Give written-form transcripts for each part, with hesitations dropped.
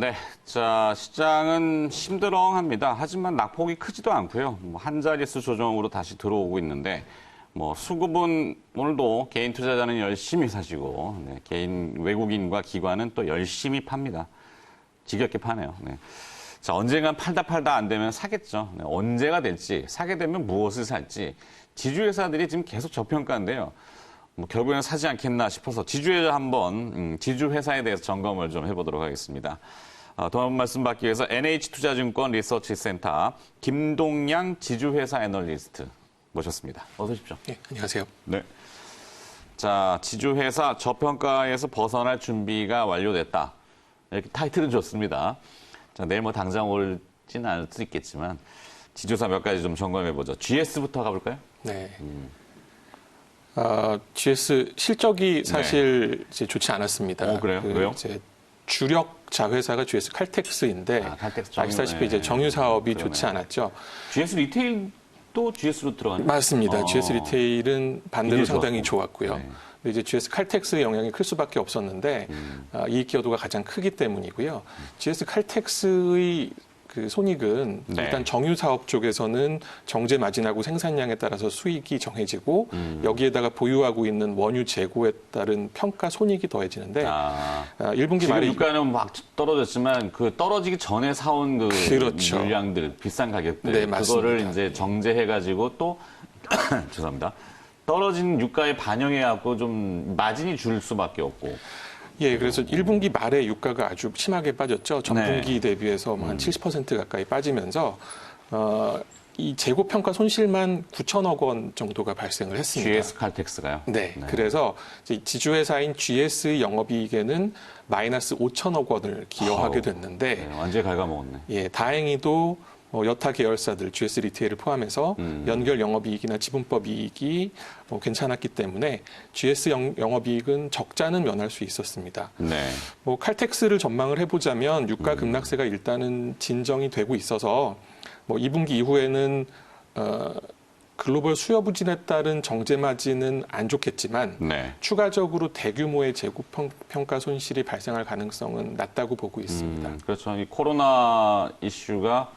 네, 자 시장은 심드렁합니다. 하지만 낙폭이 크지도 않고요. 한 자릿수 조정으로 다시 들어오고 있는데 수급은 오늘도 개인 투자자는 열심히 사시고 개인 외국인과 기관은 또 열심히 팝니다. 지겹게 파네요. 네. 자 언젠간 팔다 안 되면 사겠죠. 네, 언제가 될지 사게 되면 무엇을 살지 지주회사들이 지금 계속 저평가인데요. 결국에는 사지 않겠나 싶어서 지주회사 한번 지주회사에 대해서 점검을 좀 해보도록 하겠습니다. 도움 말씀 받기 위해서 NH투자증권 리서치센터 김동양 지주회사 애널리스트 모셨습니다. 어서 오십시오. 네, 안녕하세요. 네. 자, 지주회사 저평가에서 벗어날 준비가 완료됐다. 이렇게 타이틀은 좋습니다. 자, 내일 당장 올지는 않을 수 있겠지만 지주회사 몇 가지 좀 점검해보죠. GS부터 가볼까요? 네. GS 실적이 사실 이제 좋지 않았습니다. 그래요? 왜요? 이제 주력 자회사가 GS 칼텍스인데 아시다시피 이제 정유 사업이 좋지 않았죠. GS 리테일도 GS로 들어가는? 맞습니다. GS 리테일은 반대로 상당히 좋았고요. 네. 근데 이제 GS 칼텍스의 영향이 클 수밖에 없었는데 이익 기여도가 가장 크기 때문이고요. GS 칼텍스의 그 손익은 일단 정유 사업 쪽에서는 정제 마진하고 생산량에 따라서 수익이 정해지고 여기에다가 보유하고 있는 원유 재고에 따른 평가 손익이 더해지는데 1분기 지금 말에 유가는 막 떨어졌지만 그 떨어지기 전에 사온 그렇죠. 물량들 비싼 가격들 네, 그거를 맞습니다. 이제 정제해가지고 또 죄송합니다. 떨어진 유가에 반영해갖고 좀 마진이 줄 수밖에 없고. 예, 그래서 1분기 말에 유가가 아주 심하게 빠졌죠. 전분기 대비해서 한 70% 가까이 빠지면서 이 재고 평가 손실만 9천억 원 정도가 발생을 했습니다. GS 칼텍스가요? 네. 그래서 지주회사인 GS 영업이익에는 마이너스 5천억 원을 기여하게 됐는데 네, 완전히 갉아먹었네. 예, 다행히도 여타 계열사들 GS 리테일을 포함해서 연결 영업이익이나 지분법 이익이 괜찮았기 때문에 GS 영업이익은 적자는 면할 수 있었습니다. 네. 칼텍스를 전망을 해보자면 유가 급락세가 일단은 진정이 되고 있어서 2분기 이후에는 글로벌 수요 부진에 따른 정제 마진은 안 좋겠지만 추가적으로 대규모의 재고 평가 손실이 발생할 가능성은 낮다고 보고 있습니다. 그렇죠. 이 코로나 이슈가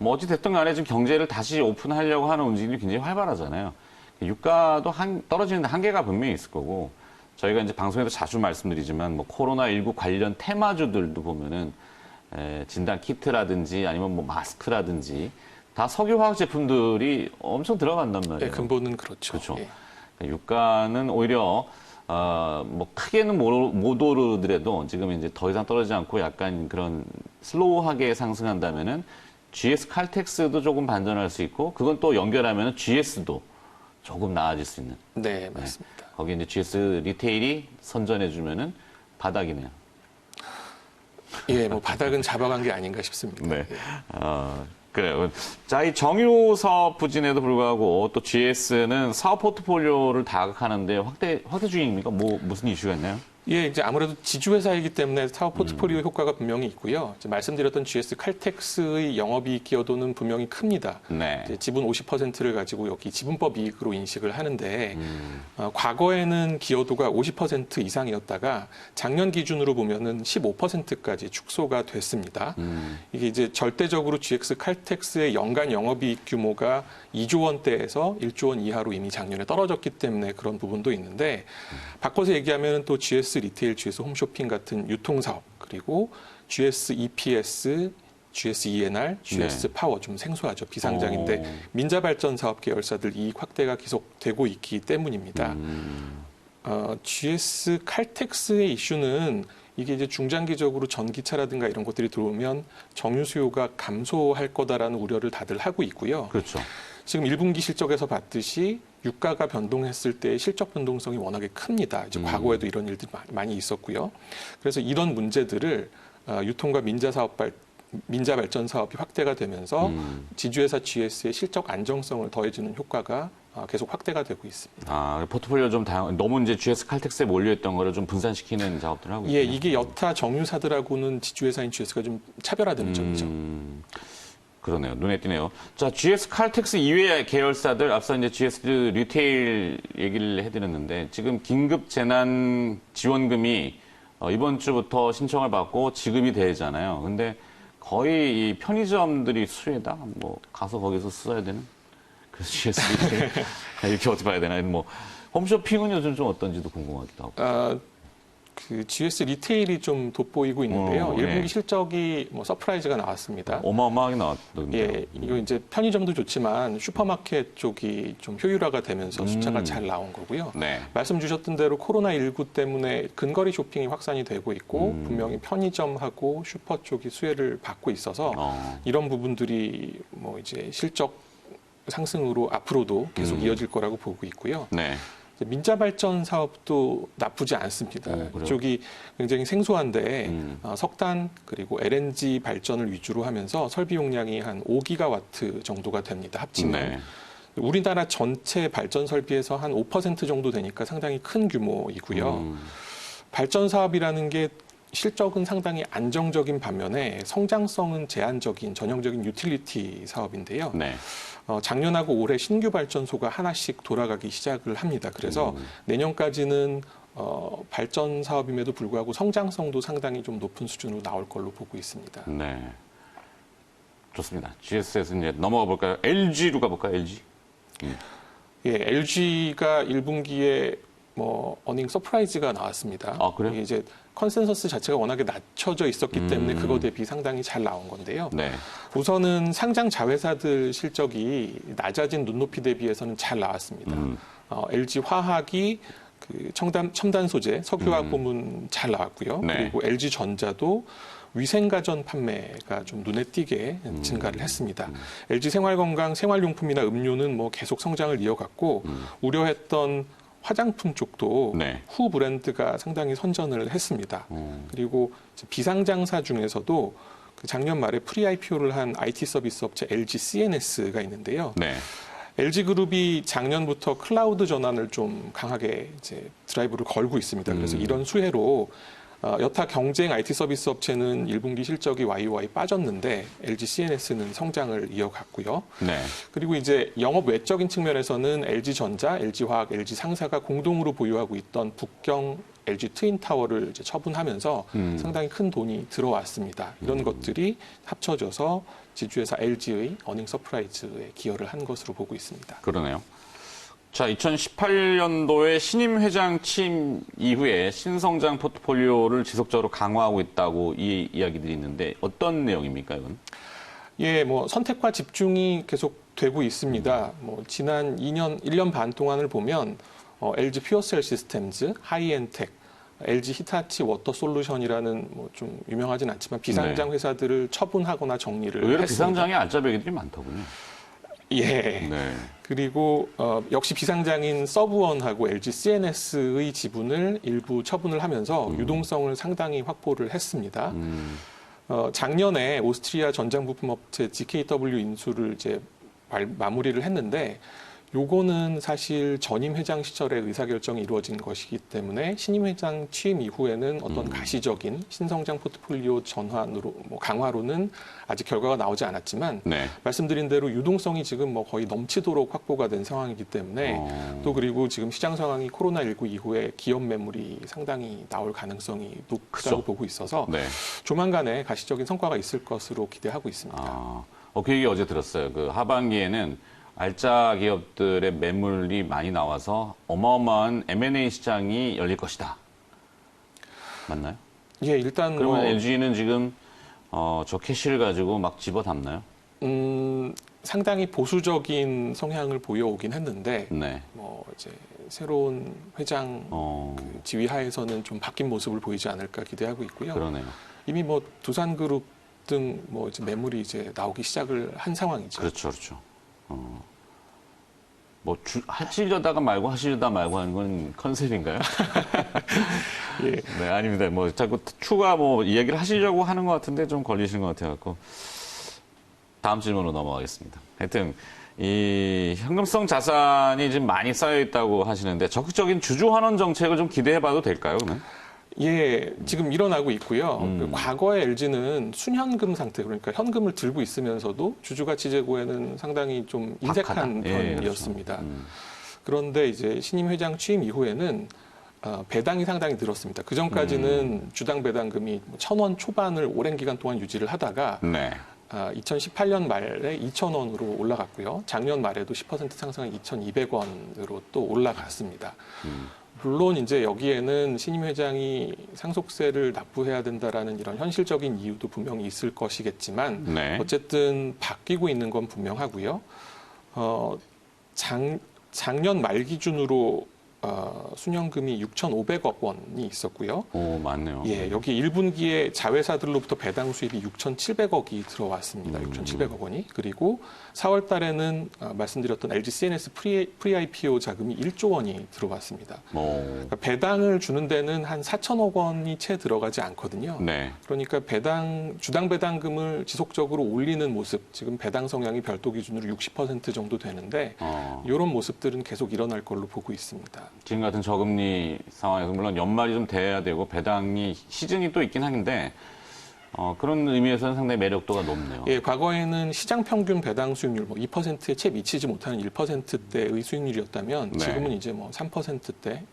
어찌 됐든 간에 지금 경제를 다시 오픈하려고 하는 움직임이 굉장히 활발하잖아요. 유가도 떨어지는데 한계가 분명히 있을 거고 저희가 이제 방송에서 자주 말씀드리지만 코로나19 관련 테마주들도 보면은 진단 키트라든지 아니면 마스크라든지 다 석유화학 제품들이 엄청 들어간단 말이에요. 네, 근본은 그렇죠. 그렇죠. 예. 유가는 오히려 크게는 못 오르더라도 지금 이제 더 이상 떨어지지 않고 약간 그런 슬로우하게 상승한다면은 GS 칼텍스도 조금 반전할 수 있고 그건 또 연결하면 GS도 조금 나아질 수 있는. 네, 맞습니다. 거기 이제 GS 리테일이 선전해주면은 바닥이네요. 예, 바닥은 잡아간 게 아닌가 싶습니다. 네. 예. 그래요. 자, 이 정유 사업 부진에도 불구하고 또 GS는 사업 포트폴리오를 다각하는데 확대 중입니까? 무슨 이슈가 있나요? 예, 이제 아무래도 지주회사이기 때문에 사업 포트폴리오 효과가 분명히 있고요. 이제 말씀드렸던 GS 칼텍스의 영업이익 기여도는 분명히 큽니다. 이제 지분 50%를 가지고 여기 지분법 이익으로 인식을 하는데 과거에는 기여도가 50% 이상이었다가 작년 기준으로 보면은 15%까지 축소가 됐습니다. 이게 이제 절대적으로 GS 칼텍스의 연간 영업이익 규모가 2조 원대에서 1조 원 이하로 이미 작년에 떨어졌기 때문에 그런 부분도 있는데 바꿔서 얘기하면 또 GS 리테일, GS 홈쇼핑 같은 유통사업, 그리고 GS EPS, GS ENR, GS 파워 좀 생소하죠. 비상장인데 민자발전 사업 계열사들 이익 확대가 계속되고 있기 때문입니다. GS 칼텍스의 이슈는 이게 이제 중장기적으로 전기차라든가 이런 것들이 들어오면 정유 수요가 감소할 거다라는 우려를 다들 하고 있고요. 그렇죠. 지금 1분기 실적에서 봤듯이 유가가 변동했을 때 실적 변동성이 워낙에 큽니다. 이제 과거에도 이런 일들이 많이 있었고요. 그래서 이런 문제들을 유통과 민자 발전 사업이 확대가 되면서 지주회사 GS의 실적 안정성을 더해주는 효과가 계속 확대가 되고 있습니다. 포트폴리오 좀 너무 이제 GS 칼텍스에 몰려있던 거를 좀 분산시키는 작업들을 하고 있군요. 예, 이게 여타 정유사들하고는 지주회사인 GS가 좀 차별화되는 점이죠. 그러네요. 눈에 띄네요. 자, GS 칼텍스 이외의 계열사들, 앞서 이제 GS 리테일 얘기를 해드렸는데, 지금 긴급 재난 지원금이 이번 주부터 신청을 받고 지급이 되잖아요. 근데 거의 이 편의점들이 수혜다. 뭐 가서 거기서 써야 되는. 그래서 GSB 이렇게 어떻게 봐야 되나. 뭐 홈쇼핑은 요즘 좀 어떤지도 궁금하기도 하고. 그 GS 리테일이 좀 돋보이고 있는데요. 1분기 예. 실적이 뭐 서프라이즈가 나왔습니다. 어마어마하게 나왔던데요. 예, 이거 이제 편의점도 좋지만 슈퍼마켓 쪽이 좀 효율화가 되면서 숫자가 잘 나온 거고요. 네. 말씀 주셨던 대로 코로나19 때문에 근거리 쇼핑이 확산이 되고 있고 분명히 편의점하고 슈퍼 쪽이 수혜를 받고 있어서 이런 부분들이 뭐 이제 실적 상승으로 앞으로도 계속 이어질 거라고 보고 있고요. 네. 민자 발전 사업도 나쁘지 않습니다. 이쪽이 굉장히 생소한데 석탄 그리고 LNG 발전을 위주로 하면서 설비 용량이 한 5기가와트 정도가 됩니다. 합치면. 네. 우리나라 전체 발전 설비에서 한 5% 정도 되니까 상당히 큰 규모이고요. 발전 사업이라는 게 실적은 상당히 안정적인 반면에 성장성은 제한적인 전형적인 유틸리티 사업인데요. 네. 작년하고 올해 신규 발전소가 하나씩 돌아가기 시작을 합니다. 그래서 내년까지는 발전 사업임에도 불구하고 성장성도 상당히 좀 높은 수준으로 나올 걸로 보고 있습니다. 네. 좋습니다. GS에서 이제 넘어가 볼까요? LG로 가볼까요? LG. 예, LG가 1분기에 뭐 어닝 서프라이즈가 나왔습니다. 아, 그래요? 이게 이제 컨센서스 자체가 워낙에 낮춰져 있었기 때문에 그거 대비 상당히 잘 나온 건데요. 네. 우선은 상장 자회사들 실적이 낮아진 눈높이 대비해서는 잘 나왔습니다. LG 화학이 그 첨단 소재 석유화학 부문 잘 나왔고요. 네. 그리고 LG 전자도 위생가전 판매가 좀 눈에 띄게 증가를 했습니다. LG 생활건강 생활용품이나 음료는 뭐 계속 성장을 이어갔고 우려했던 화장품 쪽도 네. 후 브랜드가 상당히 선전을 했습니다. 그리고 비상장사 중에서도 그 작년 말에 프리-IPO를 한 IT 서비스 업체 LG CNS가 있는데요. 네. LG그룹이 작년부터 클라우드 전환을 좀 강하게 이제 드라이브를 걸고 있습니다. 그래서 이런 수혜로 여타 경쟁 IT 서비스 업체는 1분기 실적이 YOY 빠졌는데 LG CNS는 성장을 이어갔고요. 네. 그리고 이제 영업 외적인 측면에서는 LG전자, LG화학, LG상사가 공동으로 보유하고 있던 북경 LG 트윈타워를 이제 처분하면서 상당히 큰 돈이 들어왔습니다. 이런 것들이 합쳐져서 지주회사 LG의 어닝 서프라이즈에 기여를 한 것으로 보고 있습니다. 그러네요. 자, 2018년도에 신임 회장 취임 이후에 신성장 포트폴리오를 지속적으로 강화하고 있다고 이 이야기들이 있는데 어떤 내용입니까, 이건? 예, 뭐 선택과 집중이 계속 되고 있습니다. 뭐 지난 1년 반 동안을 보면 LG 퓨어셀 시스템즈, 하이엔텍, LG 히타치 워터 솔루션이라는 뭐 좀 유명하진 않지만 비상장 회사들을 처분하거나 정리를 의외로 했습니다. 비상장에 알짜배기들이 많더군요. 예. 네. 그리고 역시 비상장인 서브원하고 LG CNS의 지분을 일부 처분을 하면서 유동성을 상당히 확보를 했습니다. 작년에 오스트리아 전장 부품 업체 GKW 인수를 이제 마무리를 했는데 요거는 사실 전임 회장 시절에 의사결정이 이루어진 것이기 때문에 신임 회장 취임 이후에는 어떤 가시적인 신성장 포트폴리오 전환으로 뭐 강화로는 아직 결과가 나오지 않았지만 네. 말씀드린 대로 유동성이 지금 뭐 거의 넘치도록 확보가 된 상황이기 때문에 또 그리고 지금 시장 상황이 코로나19 이후에 기업 매물이 상당히 나올 가능성이 높다고 그쵸. 보고 있어서 네. 조만간에 가시적인 성과가 있을 것으로 기대하고 있습니다. 그 얘기 어제 들었어요. 그 하반기에는 알짜 기업들의 매물이 많이 나와서 어마어마한 M&A 시장이 열릴 것이다. 맞나요? 예, 일단 그러면 뭐 LG는 지금 저 캐시를 가지고 막 집어담나요? 상당히 보수적인 성향을 보여오긴 했는데 네. 뭐 이제 새로운 회장 그 지휘하에서는 좀 바뀐 모습을 보이지 않을까 기대하고 있고요. 그러네요. 이미 뭐 두산그룹 등 뭐 이제 매물이 이제 나오기 시작을 한 상황이죠. 그렇죠, 그렇죠. 뭐 하시려다가 말고 하시려다 말고 하는 건 컨셉인가요? 예. 네, 아닙니다. 뭐 자꾸 추가 뭐 이야기를 하시려고 하는 것 같은데 좀 걸리시는 것 같아갖고 다음 질문으로 넘어가겠습니다. 하여튼 이 현금성 자산이 지금 많이 쌓여 있다고 하시는데 적극적인 주주 환원 정책을 좀 기대해봐도 될까요, 그러면? 예, 지금 일어나고 있고요. 그 과거에 LG는 순현금 상태, 그러니까 현금을 들고 있으면서도 주주가치 제고에는 상당히 좀 인색한 박하다. 예, 편이었습니다. 그런데 이제 신임 회장 취임 이후에는 배당이 상당히 늘었습니다. 그 전까지는 주당 배당금이 1,000원 초반을 오랜 기간 동안 유지를 하다가 네. 2018년 말에 2,000원으로 올라갔고요. 작년 말에도 10% 상승한 2,200원으로 또 올라갔습니다. 물론 이제 여기에는 신임 회장이 상속세를 납부해야 된다라는 이런 현실적인 이유도 분명히 있을 것이겠지만 네. 어쨌든 바뀌고 있는 건 분명하고요. 작년 말 기준으로 순연금이 6,500억 원이 있었고요. 오, 맞네요. 예, 여기 1분기에 자회사들로부터 배당 수입이 6,700억이 들어왔습니다. 6,700억 원이. 그리고 4월 달에는 말씀드렸던 LG CNS 프리-IPO 자금이 1조 원이 들어왔습니다. 그러니까 배당을 주는 데는 한 4천억 원이 채 들어가지 않거든요. 네. 그러니까 주당 배당금을 지속적으로 올리는 모습, 지금 배당 성향이 별도 기준으로 60% 정도 되는데 이런 모습들은 계속 일어날 걸로 보고 있습니다. 지금 같은 저금리 상황에서 물론 연말이 좀 돼야 되고 배당이 시즌이 또 있긴 한데 그런 의미에서는 상당히 매력도가 높네요. 예, 과거에는 시장 평균 배당 수익률 2%에 채 미치지 못하는 1%대의 수익률이었다면 네. 지금은 이제 3%대,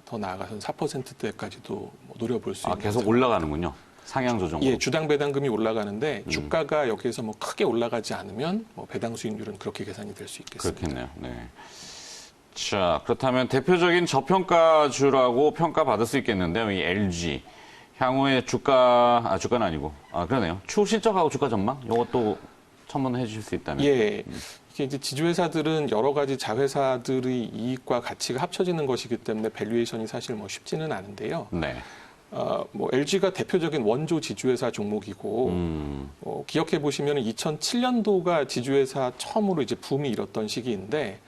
더 나아가서는 4%대까지도 노려볼 수 있는. 계속 올라가는군요. 상향 조정으로. 예, 주당 배당금이 올라가는데 주가가 여기에서 크게 올라가지 않으면 배당 수익률은 그렇게 계산이 될 수 있겠습니다. 그렇겠네요. 네. 자, 그렇다면 대표적인 저평가주라고 평가받을 수 있겠는데요. 이 LG. 향후에 주가는 아니고, 그러네요. 추후 실적하고 주가 전망? 이것도 첨언해 주실 수 있다면. 예. 이게 이제 지주회사들은 여러 가지 자회사들의 이익과 가치가 합쳐지는 것이기 때문에 밸류에이션이 사실 쉽지는 않은데요. 네. LG가 대표적인 원조 지주회사 종목이고, 기억해 보시면 2007년도가 지주회사 처음으로 이제 붐이 일었던 시기인데,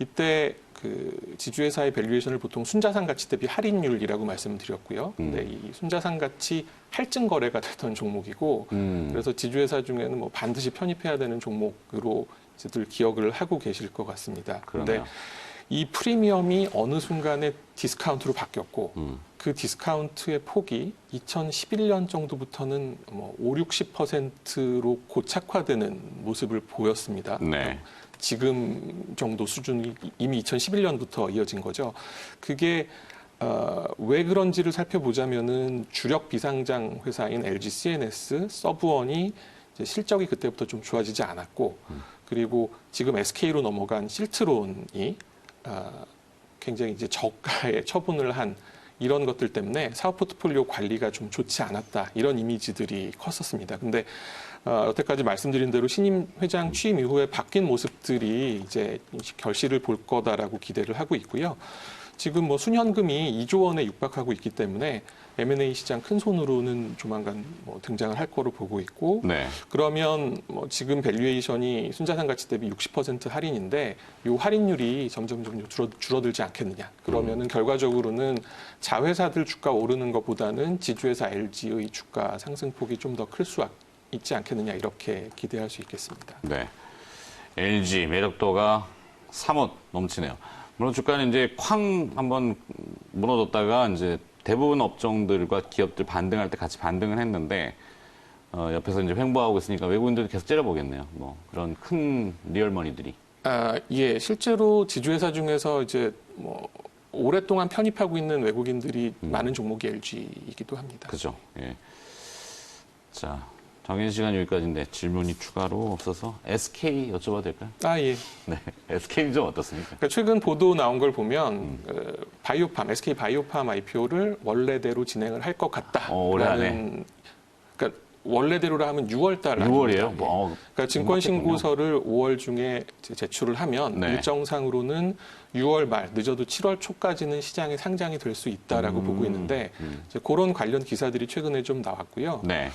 이때 그 지주회사의 밸류에이션을 보통 순자산 가치 대비 할인율이라고 말씀드렸고요. 근데 이 순자산 가치 할증 거래가 되던 종목이고, 그래서 지주회사 중에는 반드시 편입해야 되는 종목으로 들 기억을 하고 계실 것 같습니다. 그런데 이 프리미엄이 어느 순간에 디스카운트로 바뀌었고, 그 디스카운트의 폭이 2011년 정도부터는 5, 60%로 고착화되는 모습을 보였습니다. 네. 지금 정도 수준이 이미 2011년부터 이어진 거죠. 그게 왜 그런지를 살펴보자면은 주력 비상장 회사인 LG CNS, 서브원이 이제 실적이 그때부터 좀 좋아지지 않았고, 그리고 지금 SK로 넘어간 실트론이 굉장히 이제 저가에 처분을 한 이런 것들 때문에 사업 포트폴리오 관리가 좀 좋지 않았다, 이런 이미지들이 컸었습니다. 근데 여태까지 말씀드린 대로 신임 회장 취임 이후에 바뀐 모습들이 이제 결실을 볼 거다라고 기대를 하고 있고요. 지금 순현금이 2조 원에 육박하고 있기 때문에 M&A 시장 큰 손으로는 조만간 등장을 할 거로 보고 있고, 네. 그러면 지금 밸류에이션이 순자산 가치 대비 60% 할인인데 이 할인율이 점점 줄어들지 않겠느냐. 그러면은 결과적으로는 자회사들 주가 오르는 것보다는 지주회사 LG의 주가 상승폭이 좀 더 클 수 있지 않겠느냐, 이렇게 기대할 수 있겠습니다. 네. LG 매력도가 사뭇 넘치네요. 물론 주가는 이제 쾅 한번 무너졌다가 이제 대부분 업종들과 기업들 반등할 때 같이 반등을 했는데 옆에서 이제 횡보하고 있으니까 외국인들도 계속 째려보겠네요. 그런 큰 리얼머니들이. 예, 실제로 지주회사 중에서 이제 오랫동안 편입하고 있는 외국인들이 많은 종목이 LG이기도 합니다. 그죠. 예. 자, 정해진 시간 여기까지인데 질문이 추가로 없어서 SK 여쭤봐도 될까요? 예. 네. SK는 좀 어떻습니까? 그러니까 최근 보도 나온 걸 보면 바이오팜, SK 바이오팜 IPO를 원래대로 진행을 할 것 같다. 올해 안에. 그러니까 원래대로라 하면 6월 달. 6월이에요? 그러니까 증권 신고서를 5월 중에 제출을 하면 네. 일정상으로는 6월 말, 늦어도 7월 초까지는 시장에 상장이 될 수 있다라고 보고 있는데 이제 그런 관련 기사들이 최근에 좀 나왔고요. 네.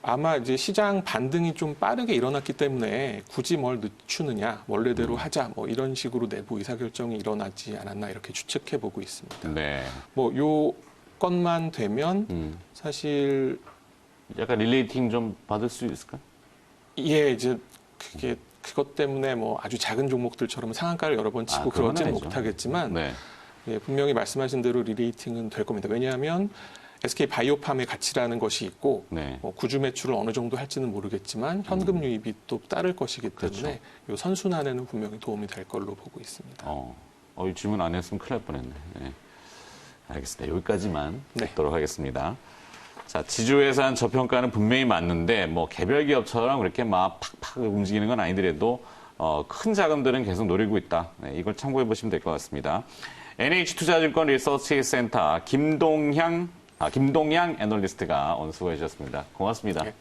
아마 이제 시장 반등이 좀 빠르게 일어났기 때문에 굳이 뭘 늦추느냐, 원래대로 하자, 이런 식으로 내부 의사결정이 일어나지 않았나, 이렇게 추측해 보고 있습니다. 네. 요 건만 되면 사실 약간 릴레이팅 좀 받을 수 있을까요? 예, 이제 그것 때문에 아주 작은 종목들처럼 상한가를 여러 번 치고 그러지는 못하겠지만 네. 예, 분명히 말씀하신 대로 릴레이팅은 될 겁니다. 왜냐하면 SK 바이오팜의 가치라는 것이 있고 네. 구주 매출을 어느 정도 할지는 모르겠지만 현금 유입이 또 따를 것이기 때문에 이 선순환에는 분명히 도움이 될 걸로 보고 있습니다. 이 질문 안 했으면 큰일 날 뻔했네. 네. 알겠습니다. 여기까지만 네. 듣도록 하겠습니다. 자, 지주회사는 저평가는 분명히 맞는데 뭐 개별 기업처럼 그렇게 막 팍팍 움직이는 건 아니더라도 큰 자금들은 계속 노리고 있다. 네, 이걸 참고해 보시면 될 것 같습니다. NH투자증권 리서치센터 김동양 애널리스트가 오늘 수고해 주셨습니다. 고맙습니다. 네.